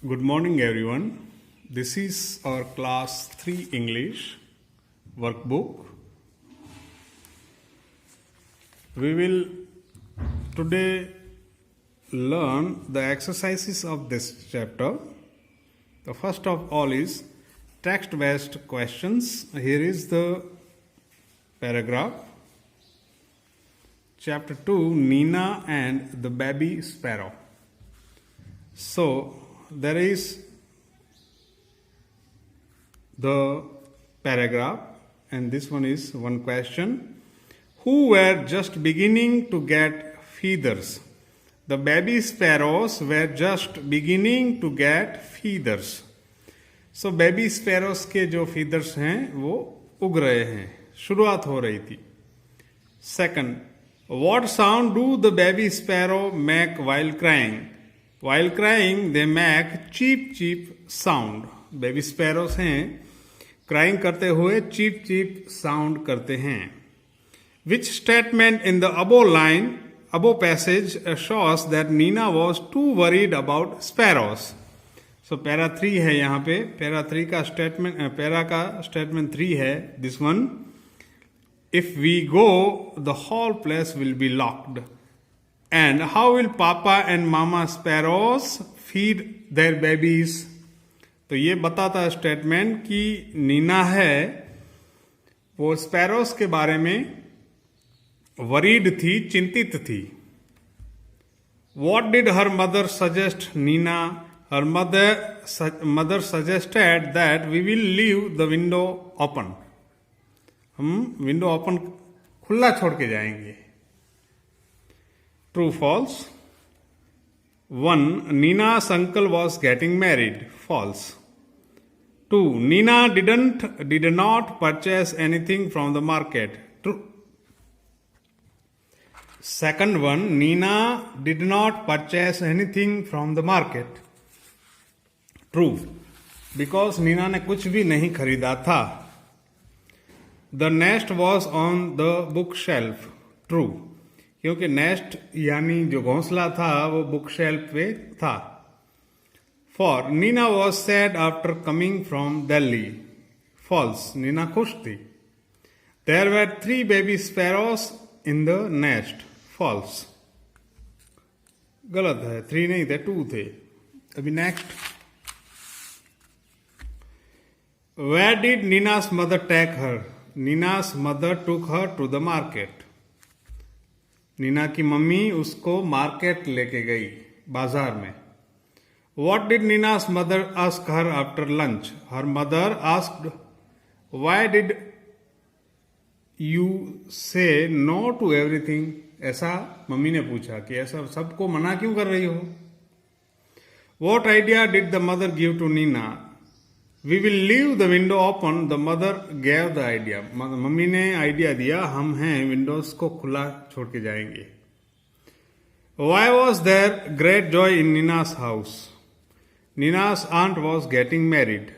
Good morning, everyone. This is our class 3 English workbook. We will today learn the exercises of this chapter. The first of all is text-based questions. Here is the paragraph. Chapter 2, Nina and the Baby Sparrow. So, there is the paragraph, and this one is one question. Who were just beginning to get feathers? The baby sparrows were just beginning to get feathers. So baby sparrows के जो feathers हैं वो उग रहे हैं, शुरुआत हो रही थी. Second, what sound do the baby sparrow make while crying? While crying, they make cheep cheep sound. Baby sparrows हैं, crying करते हुए cheep cheep sound करते हैं. Which statement in the above passage shows that Nina was too worried about sparrows? So para 3 है यहाँ पे. Para 3 का statement, para का statement 3 है. This one. If we go, the whole place will be locked. And how will Papa and Mama sparrows feed their babies? तो ये बताता statement कि नीना है वो स्पैरोस के बारे में वरीड थी, चिंतित थी. What did her mother suggest Nina? Her mother suggested that we will leave the window open. हम विंडो ओपन खुला छोड़ के जाएंगे. True, false. 1. Nina's uncle was getting married. False. 2. Nina did not purchase anything from the market. True. Second one, Nina did not purchase anything from the market. True. Because Nina ने कुछ भी नहीं खरीदा था. The nest was on the bookshelf. True. क्योंकि nest यानी जो घोंसला था वो बुक शेल्फ पे था. For Neena was sad after coming from Delhi. False. Neena खुश थी. There were 3 baby sparrows in the nest. False. गलत है. 3 नहीं थे, 2 थे. अभी next. Where did Neena's mother take her? Neena's mother took her to the market. Neena की मम्मी उसको मार्केट लेके गई, बाजार में. What did Neena's mother ask her after lunch? Her mother asked why did you से नो टू एवरीथिंग? ऐसा मम्मी ने पूछा कि ऐसा सबको मना क्यों कर रही हो. What idea did the mother give to Neena? We will leave the window open. The mother gave the idea. Mummy ने आइडिया दिया, हम हैं विंडोज को खुला छोड़ के जाएंगे. Why was there great joy in Neena's house? Neena's aunt was getting married.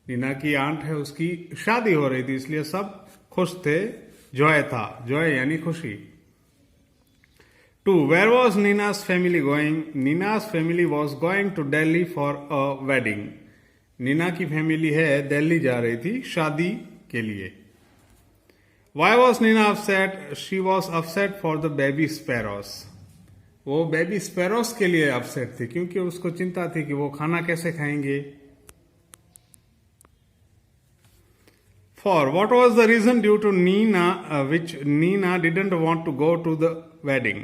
Neena की आंट है, उसकी शादी हो रही थी, इसलिए सब खुश थे. जॉय था. जॉय यानी खुशी. 2. Where was Neena's family going? Neena's family was going to Delhi for a wedding. Neena की फैमिली है दिल्ली जा रही थी शादी के लिए. Why was Neena upset? She was upset for the baby sparrows. वो बेबी स्पैरोस के लिए अपसेट थी क्योंकि उसको चिंता थी कि वो खाना कैसे खाएंगे. For what was the reason due to Neena which Neena didn't want to go to the wedding?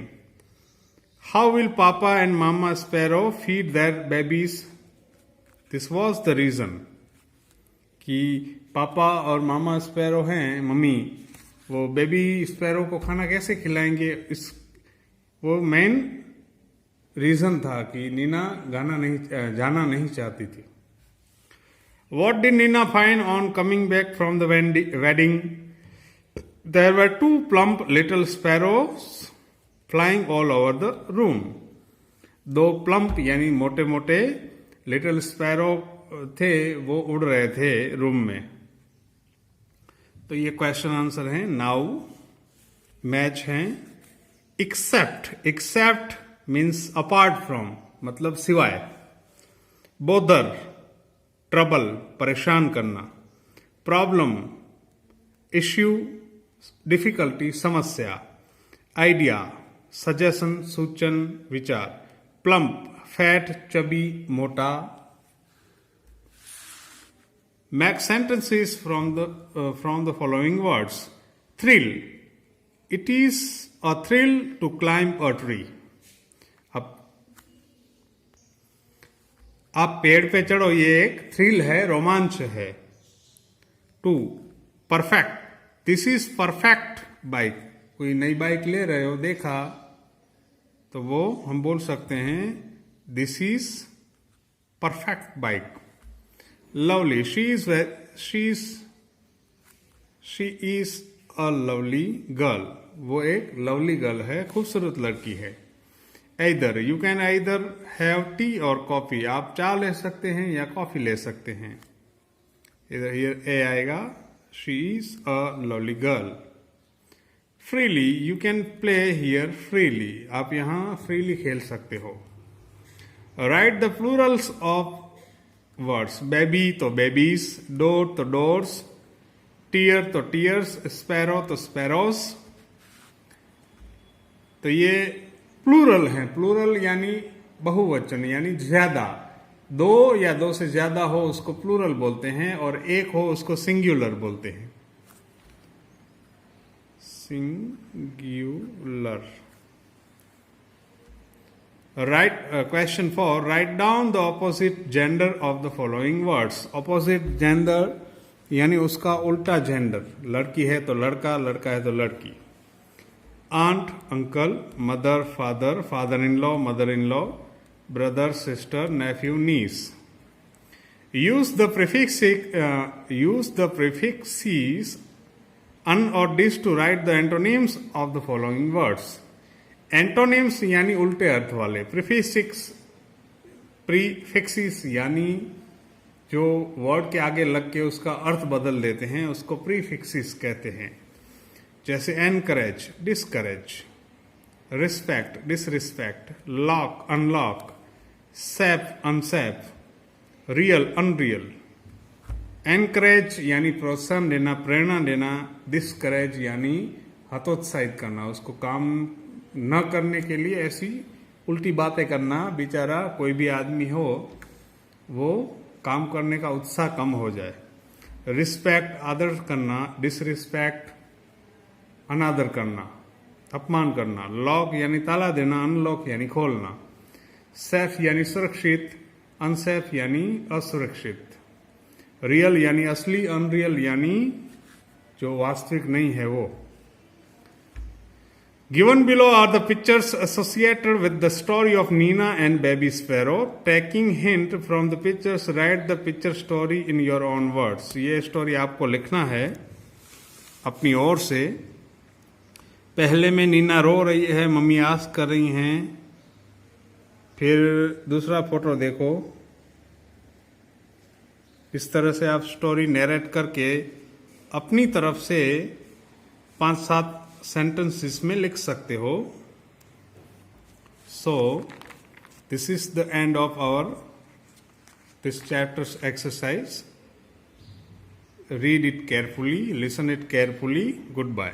How will papa and mama sparrow feed their babies? This was the reason कि पापा और मामा स्पैरो हैं, mummy, वो baby sparrow को खाना कैसे खिलाएंगे. वो main reason था कि नीना जाना नहीं चाहती थी. What did Neena find on coming back from the wedding? There were 2 plump little sparrows flying all over the room. 2 plump यानी मोटे मोटे लिटिल स्पैरो थे, वो उड़ रहे थे रूम में. तो ये क्वेश्चन आंसर है. नाउ मैच है. एक्सेप्ट मीन्स अपार्ट फ्रॉम, मतलब सिवाय. बोदर, ट्रबल, परेशान करना। प्रॉब्लम, इश्यू, डिफिकल्टी, समस्या। आइडिया, सजेशन, सूचन, विचार। प्लम्प, फैट, चबी, मोटा। Make sentences from the following words. Thrill. It is a thrill to climb a tree. अब आप पेड़ पे चढ़ो, ये एक थ्रिल है, रोमांच है। 2. Perfect. This is perfect bike. कोई नई बाइक ले रहे हो, देखा तो वो हम बोल सकते हैं this is perfect bike. Lovely, she is a lovely girl. वो एक लवली गर्ल है, खूबसूरत लड़की है। either, you can either have T और कॉफी। आप चाय ले सकते हैं या कॉफी ले सकते हैं। इधर हियर ए आएगा, she is a lovely girl. Freely, you can play here freely. आप यहां फ्रीली खेल सकते हो। Right the Plurals of words. Baby तो बेबीज, डोर तो डोर्स, टीयर तो टीयर्स, स्पैरो तो स्पैरोस। तो ये प्लूरल है। प्लूरल यानी बहुवचन, यानी ज्यादा। दो या दो से ज्यादा हो उसको प्लूरल बोलते हैं, और एक हो उसको सिंगुलर बोलते हैं। Singular. Write question 4. Write down the opposite gender of the following words. Opposite gender यानी उसका उल्टा जेंडर। लड़की है तो लड़का, लड़का है तो लड़की। Aunt, uncle, mother, father, father in law, mother in law, brother, sister, nephew, niece. Use the prefixes un or dis to write the antonyms of the following words. Antonyms यानी उल्टे अर्थ वाले। प्रीफिक्सिस यानी जो वर्ड के आगे लग के उसका अर्थ बदल देते हैं, उसको प्रीफिक्सिस कहते हैं। जैसे encourage, discourage, respect, disrespect, lock, unlock, sap, unsap, real, unreal. Encourage यानी प्रोत्साहन देना, प्रेरणा देना। डिस्करेज यानी हतोत्साहित करना, उसको काम न करने के लिए ऐसी उल्टी बातें करना। बेचारा कोई भी आदमी हो, वो काम करने का उत्साह कम हो जाए। रिस्पेक्ट, आदर करना। डिसरिस्पेक्ट, अनादर करना, अपमान करना। लॉक यानी ताला देना, अनलॉक यानी खोलना। सेफ यानी सुरक्षित, अनसेफ यानी असुरक्षित। रियल यानी असली, अनरियल यानी जो वास्तविक नहीं है वो। Given below are the pictures associated with the story of Nina and Baby Sparrow. Taking hint from the pictures, write the picture story in your own words. ये स्टोरी आपको लिखना है अपनी ओर से। पहले में नीना रो रही है, मम्मी आस कर रही हैं। फिर दूसरा फोटो देखो। इस तरह से आप स्टोरी नरेट करके अपनी तरफ से 5-7 सेंटेंसेस में लिख सकते हो। So this is the end of our this chapter's exercise. Read it carefully, listen it carefully. Good bye.